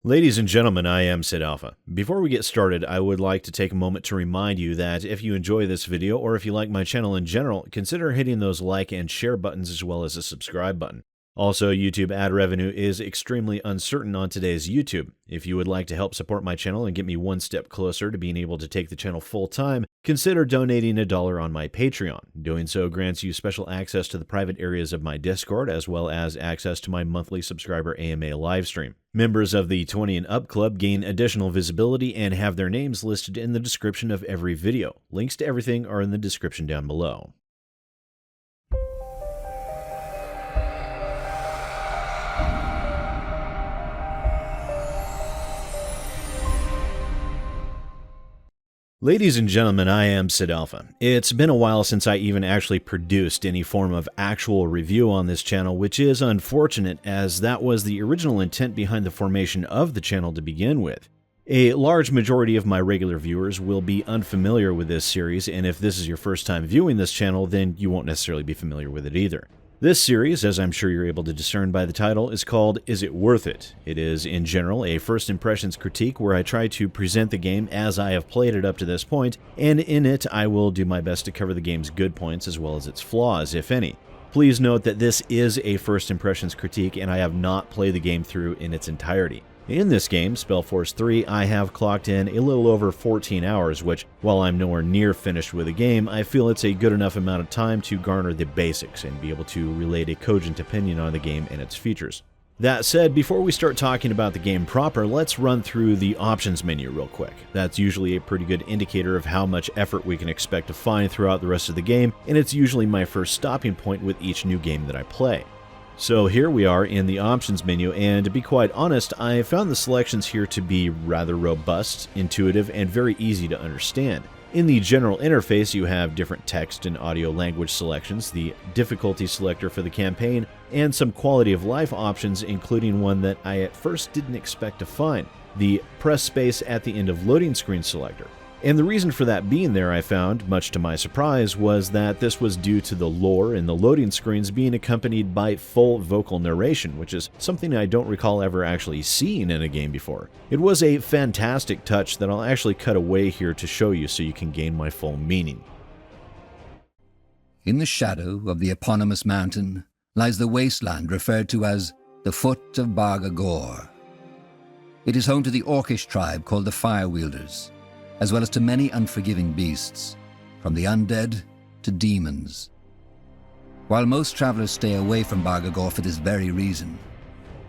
Ladies and gentlemen, I am SidAlpha. Before we get started, I would like to take a moment to remind you that if you enjoy this video or if you like my channel in general, consider hitting those like and share buttons as well as the subscribe button. Also, YouTube ad revenue is extremely uncertain on today's YouTube. If you would like to help support my channel and get me one step closer to being able to take the channel full time, consider donating $1 on my Patreon. Doing so grants you special access to the private areas of my Discord, as well as access to my monthly subscriber AMA livestream. Members of the 20 and Up Club gain additional visibility and have their names listed in the description of every video. Links to everything are in the description down below. Ladies and gentlemen, I am SidAlpha. It's been a while since I even actually produced any form of actual review on this channel, which is unfortunate as that was the original intent behind the formation of the channel to begin with. A large majority of my regular viewers will be unfamiliar with this series, and if this is your first time viewing this channel, then you won't necessarily be familiar with it either. This series, as I'm sure you're able to discern by the title, is called Is It Worth It? It is, in general, a first impressions critique where I try to present the game as I have played it up to this point, and in it I will do my best to cover the game's good points as well as its flaws, if any. Please note that this is a first impressions critique and I have not played the game through in its entirety. In this game, Spellforce 3, I have clocked in a little over 14 hours, which, while I'm nowhere near finished with the game, I feel it's a good enough amount of time to garner the basics and be able to relate a cogent opinion on the game and its features. That said, before we start talking about the game proper, let's run through the options menu real quick. That's usually a pretty good indicator of how much effort we can expect to find throughout the rest of the game, and it's usually my first stopping point with each new game that I play. So here we are in the options menu, and to be quite honest, I found the selections here to be rather robust, intuitive, and very easy to understand. In the general interface, you have different text and audio language selections, the difficulty selector for the campaign, and some quality of life options, including one that I at first didn't expect to find, the press space at the end of loading screen selector. And the reason for that being there, I found, much to my surprise, was that this was due to the lore in the loading screens being accompanied by full vocal narration, which is something I don't recall ever actually seeing in a game before. It was a fantastic touch that I'll actually cut away here to show you so you can gain my full meaning. In the shadow of the eponymous mountain lies the wasteland referred to as the Foot of Bargagor. It is home to the Orcish tribe called the Firewielders, as well as to many unforgiving beasts, from the undead to demons. While most travelers stay away from Bargagor for this very reason,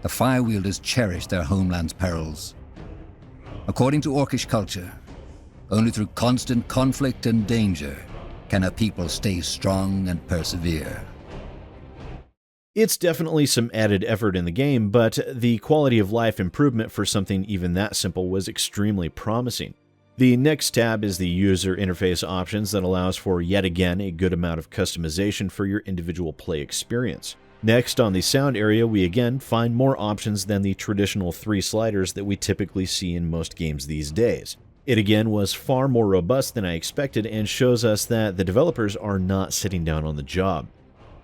the Firewielders cherish their homeland's perils. According to Orcish culture, only through constant conflict and danger can a people stay strong and persevere. It's definitely some added effort in the game, but the quality of life improvement for something even that simple was extremely promising. The next tab is the user interface options that allows for yet again a good amount of customization for your individual play experience. Next, on the sound area, we again find more options than the traditional 3 sliders that we typically see in most games these days. It again was far more robust than I expected and shows us that the developers are not sitting down on the job.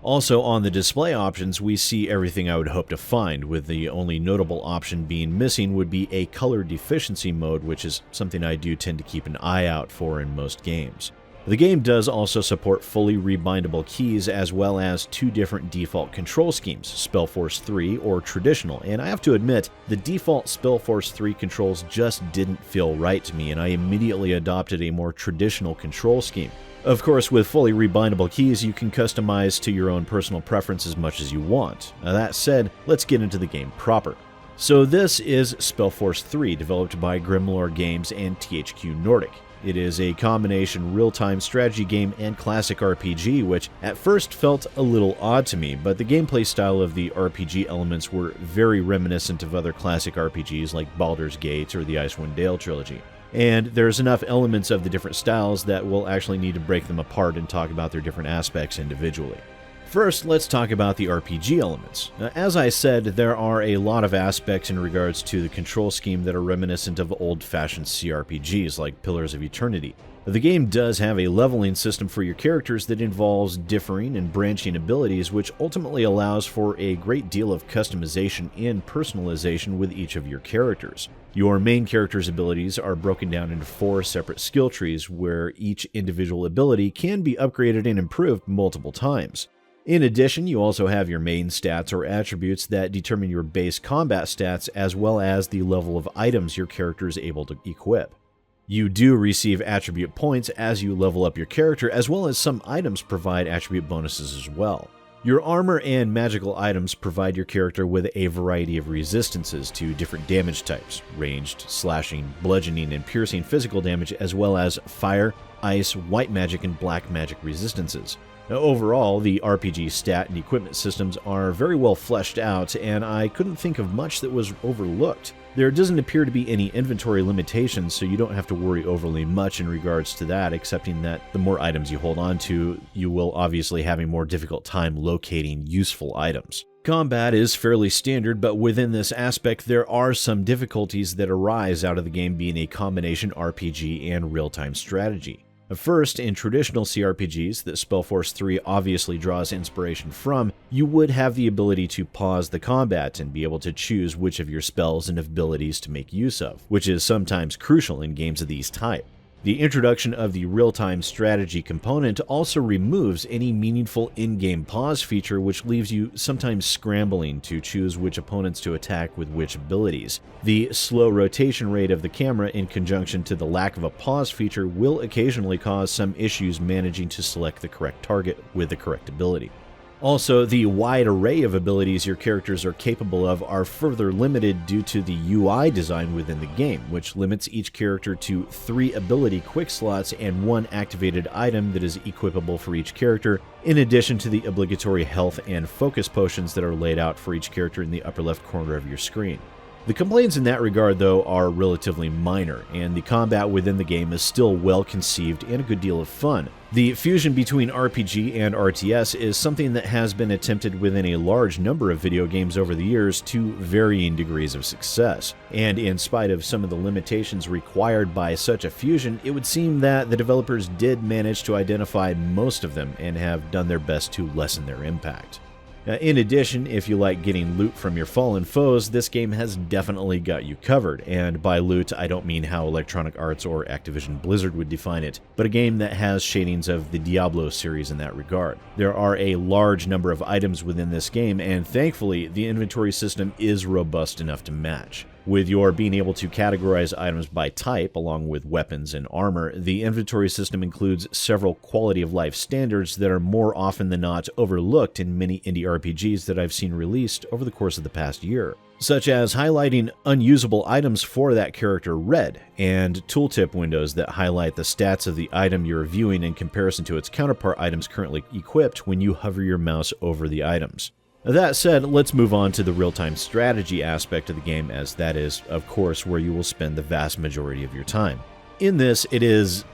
Also, on the display options, we see everything I would hope to find, with the only notable option being missing would be a color deficiency mode, which is something I do tend to keep an eye out for in most games. The game does also support fully rebindable keys as well as 2 different default control schemes, Spellforce 3 or Traditional, and I have to admit, the default Spellforce 3 controls just didn't feel right to me, and I immediately adopted a more traditional control scheme. Of course, with fully rebindable keys, you can customize to your own personal preference as much as you want. Now, that said, let's get into the game proper. So this is Spellforce 3, developed by Grimlore Games and THQ Nordic. It is a combination real-time strategy game and classic RPG, which at first felt a little odd to me, but the gameplay style of the RPG elements were very reminiscent of other classic RPGs like Baldur's Gate or the Icewind Dale trilogy. And there's enough elements of the different styles that we'll actually need to break them apart and talk about their different aspects individually. First, let's talk about the RPG elements. As I said, there are a lot of aspects in regards to the control scheme that are reminiscent of old-fashioned CRPGs like Pillars of Eternity. The game does have a leveling system for your characters that involves differing and branching abilities, which ultimately allows for a great deal of customization and personalization with each of your characters. Your main character's abilities are broken down into 4 separate skill trees, where each individual ability can be upgraded and improved multiple times. In addition, you also have your main stats or attributes that determine your base combat stats, as well as the level of items your character is able to equip. You do receive attribute points as you level up your character, as well as some items provide attribute bonuses as well. Your armor and magical items provide your character with a variety of resistances to different damage types: ranged, slashing, bludgeoning, and piercing physical damage, as well as fire, ice, white magic, and black magic resistances. Now, overall, the RPG stat and equipment systems are very well fleshed out, and I couldn't think of much that was overlooked. There doesn't appear to be any inventory limitations, so you don't have to worry overly much in regards to that, excepting that the more items you hold on to, you will obviously have a more difficult time locating useful items. Combat is fairly standard, but within this aspect there are some difficulties that arise out of the game being a combination RPG and real-time strategy. First, in traditional CRPGs that Spellforce 3 obviously draws inspiration from, you would have the ability to pause the combat and be able to choose which of your spells and abilities to make use of, which is sometimes crucial in games of these type. The introduction of the real-time strategy component also removes any meaningful in-game pause feature, which leaves you sometimes scrambling to choose which opponents to attack with which abilities. The slow rotation rate of the camera in conjunction to the lack of a pause feature will occasionally cause some issues managing to select the correct target with the correct ability. Also, the wide array of abilities your characters are capable of are further limited due to the UI design within the game, which limits each character to 3 ability quick slots and 1 activated item that is equipable for each character, in addition to the obligatory health and focus potions that are laid out for each character in the upper left corner of your screen. The complaints in that regard, though, are relatively minor, and the combat within the game is still well conceived and a good deal of fun. The fusion between RPG and RTS is something that has been attempted within a large number of video games over the years to varying degrees of success, and in spite of some of the limitations required by such a fusion, it would seem that the developers did manage to identify most of them and have done their best to lessen their impact. In addition, if you like getting loot from your fallen foes, this game has definitely got you covered, and by loot I don't mean how Electronic Arts or Activision Blizzard would define it, but a game that has shadings of the Diablo series in that regard. There are a large number of items within this game, and thankfully the inventory system is robust enough to match. With your being able to categorize items by type, along with weapons and armor, the inventory system includes several quality of life standards that are more often than not overlooked in many indie RPGs that I've seen released over the course of the past year, such as highlighting unusable items for that character red, and tooltip windows that highlight the stats of the item you're viewing in comparison to its counterpart items currently equipped when you hover your mouse over the items. That said, let's move on to the real-time strategy aspect of the game, as that is, of course, where you will spend the vast majority of your time. In this, it is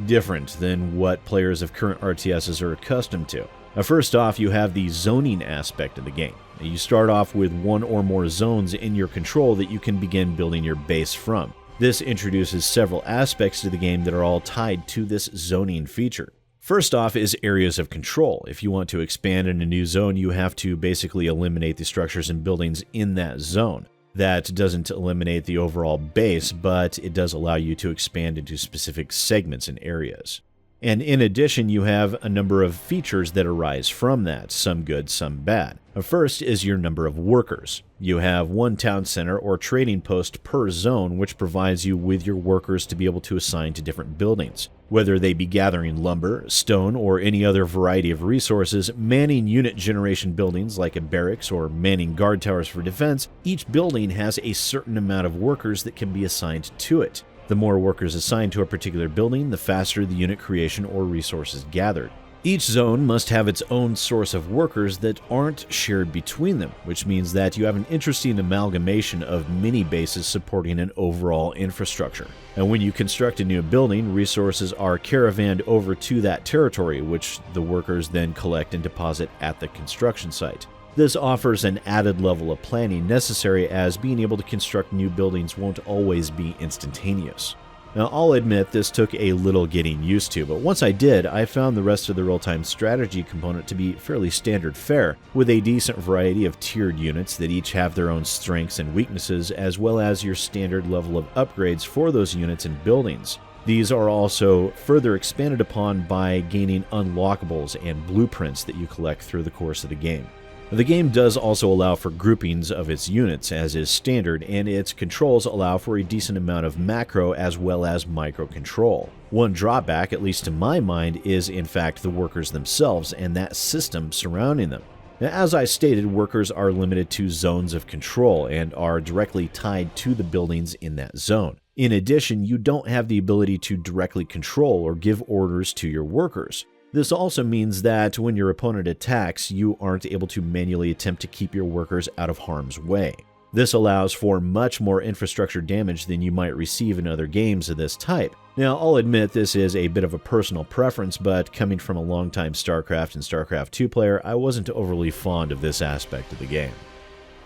different than what players of current RTSs are accustomed to. First off, you have the zoning aspect of the game. You start off with 1 or more zones in your control that you can begin building your base from. This introduces several aspects to the game that are all tied to this zoning feature. First off is areas of control. If you want to expand in a new zone, you have to basically eliminate the structures and buildings in that zone. That doesn't eliminate the overall base, but it does allow you to expand into specific segments and areas. And in addition, you have a number of features that arise from that, some good, some bad. First is your number of workers. You have 1 town center or trading post per zone, which provides you with your workers to be able to assign to different buildings. Whether they be gathering lumber, stone, or any other variety of resources, manning unit generation buildings like a barracks, or manning guard towers for defense, each building has a certain amount of workers that can be assigned to it. The more workers assigned to a particular building, the faster the unit creation or resources gathered. Each zone must have its own source of workers that aren't shared between them, which means that you have an interesting amalgamation of mini-bases supporting an overall infrastructure. And when you construct a new building, resources are caravanned over to that territory, which the workers then collect and deposit at the construction site. This offers an added level of planning necessary, as being able to construct new buildings won't always be instantaneous. Now, I'll admit this took a little getting used to, but once I did, I found the rest of the real-time strategy component to be fairly standard fare, with a decent variety of tiered units that each have their own strengths and weaknesses, as well as your standard level of upgrades for those units and buildings. These are also further expanded upon by gaining unlockables and blueprints that you collect through the course of the game. The game does also allow for groupings of its units, as is standard, and its controls allow for a decent amount of macro as well as micro control. One drawback, at least to my mind, is in fact the workers themselves and that system surrounding them. Now, as I stated, workers are limited to zones of control and are directly tied to the buildings in that zone. In addition, you don't have the ability to directly control or give orders to your workers. This also means that when your opponent attacks, you aren't able to manually attempt to keep your workers out of harm's way. This allows for much more infrastructure damage than you might receive in other games of this type. Now, I'll admit this is a bit of a personal preference, but coming from a longtime StarCraft and StarCraft 2 player, I wasn't overly fond of this aspect of the game.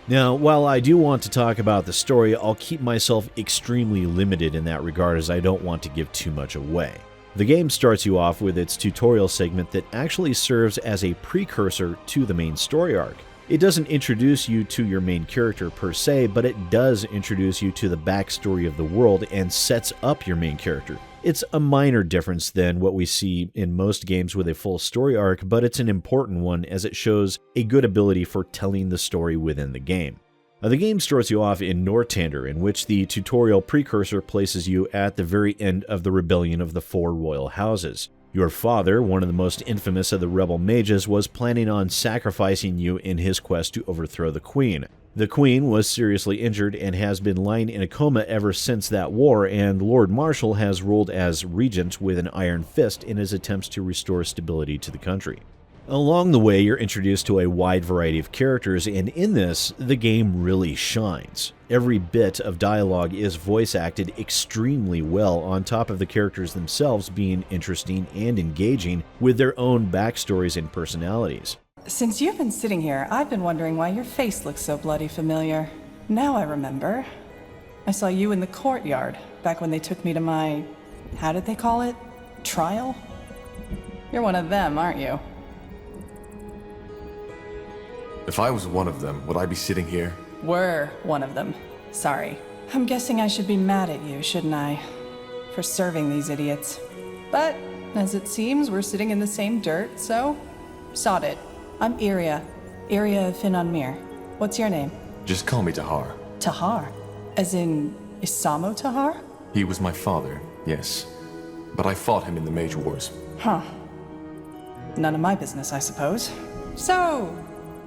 Now, while I do want to talk about the story, I'll keep myself extremely limited in that regard, as I don't want to give too much away. The game starts you off with its tutorial segment that actually serves as a precursor to the main story arc. It doesn't introduce you to your main character per se, but it does introduce you to the backstory of the world and sets up your main character. It's a minor difference than what we see in most games with a full story arc, but it's an important one as it shows a good ability for telling the story within the game. The game starts you off in Nortander, in which the tutorial precursor places you at the very end of the rebellion of the Four Royal Houses. Your father, one of the most infamous of the rebel mages, was planning on sacrificing you in his quest to overthrow the Queen. The Queen was seriously injured and has been lying in a coma ever since that war, and Lord Marshal has ruled as regent with an iron fist in his attempts to restore stability to the country. Along the way, you're introduced to a wide variety of characters, and in this, the game really shines. Every bit of dialogue is voice acted extremely well, on top of the characters themselves being interesting and engaging with their own backstories and personalities. Since you've been sitting here, I've been wondering why your face looks so bloody familiar. Now I remember. I saw you in the courtyard, back when they took me to my... how did they call it? Trial? You're one of them, aren't you? If I was one of them, would I be sitting here? Were one of them. Sorry. I'm guessing I should be mad at you, shouldn't I? For serving these idiots. But, as it seems, we're sitting in the same dirt, so... sod it. I'm Iria. Iria of Finonmir. What's your name? Just call me Tahar. Tahar? As in, Isamo Tahar? He was my father, yes. But I fought him in the Mage Wars. Huh. None of my business, I suppose. So...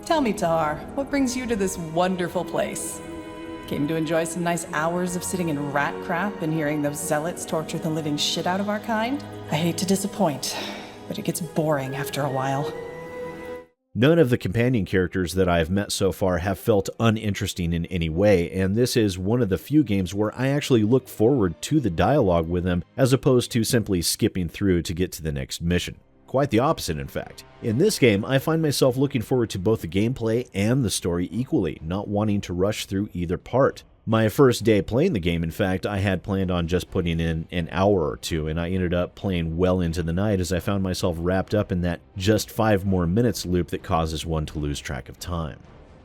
tell me, Tahar, what brings you to this wonderful place? Came to enjoy some nice hours of sitting in rat crap and hearing those zealots torture the living shit out of our kind? I hate to disappoint, but it gets boring after a while. None of the companion characters that I've met so far have felt uninteresting in any way, and this is one of the few games where I actually look forward to the dialogue with them as opposed to simply skipping through to get to the next mission. Quite the opposite, in fact. In this game, I find myself looking forward to both the gameplay and the story equally, not wanting to rush through either part. My first day playing the game, in fact, I had planned on just putting in an hour or two, and I ended up playing well into the night as I found myself wrapped up in that just 5 more minutes loop that causes one to lose track of time.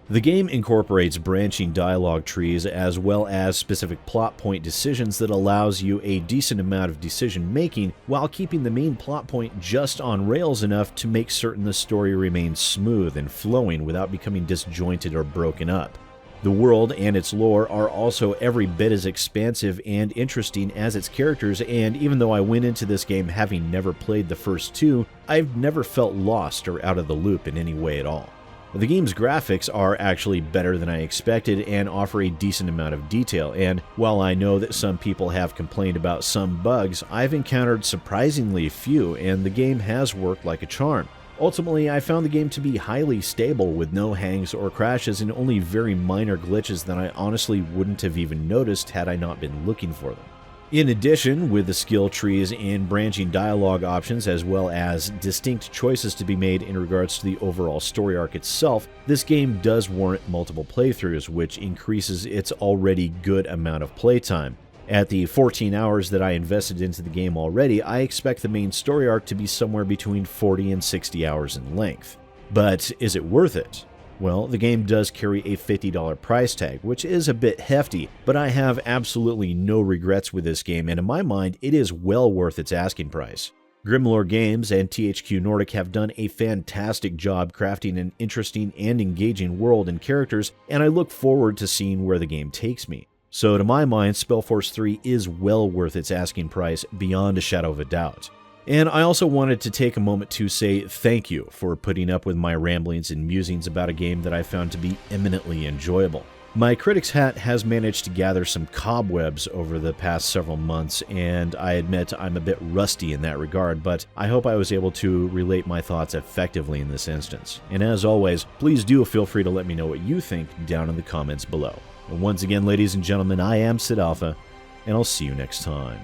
The game incorporates branching dialogue trees as well as specific plot point decisions that allows you a decent amount of decision making while keeping the main plot point just on rails enough to make certain the story remains smooth and flowing without becoming disjointed or broken up. The world and its lore are also every bit as expansive and interesting as its characters, and even though I went into this game having never played the first two, I've never felt lost or out of the loop in any way at all. The game's graphics are actually better than I expected and offer a decent amount of detail, and while I know that some people have complained about some bugs, I've encountered surprisingly few, and the game has worked like a charm. Ultimately, I found the game to be highly stable with no hangs or crashes and only very minor glitches that I honestly wouldn't have even noticed had I not been looking for them. In addition, with the skill trees and branching dialogue options as well as distinct choices to be made in regards to the overall story arc itself, this game does warrant multiple playthroughs, which increases its already good amount of playtime. At the 14 hours that I invested into the game already, I expect the main story arc to be somewhere between 40 and 60 hours in length. But is it worth it? Well, the game does carry a $50 price tag, which is a bit hefty, but I have absolutely no regrets with this game, and in my mind, it is well worth its asking price. Grimlore Games and THQ Nordic have done a fantastic job crafting an interesting and engaging world and characters, and I look forward to seeing where the game takes me. So to my mind, Spellforce 3 is well worth its asking price beyond a shadow of a doubt. And I also wanted to take a moment to say thank you for putting up with my ramblings and musings about a game that I found to be eminently enjoyable. My critic's hat has managed to gather some cobwebs over the past several months, and I admit I'm a bit rusty in that regard, but I hope I was able to relate my thoughts effectively in this instance. And as always, please do feel free to let me know what you think down in the comments below. And once again, ladies and gentlemen, I am SidAlpha, and I'll see you next time.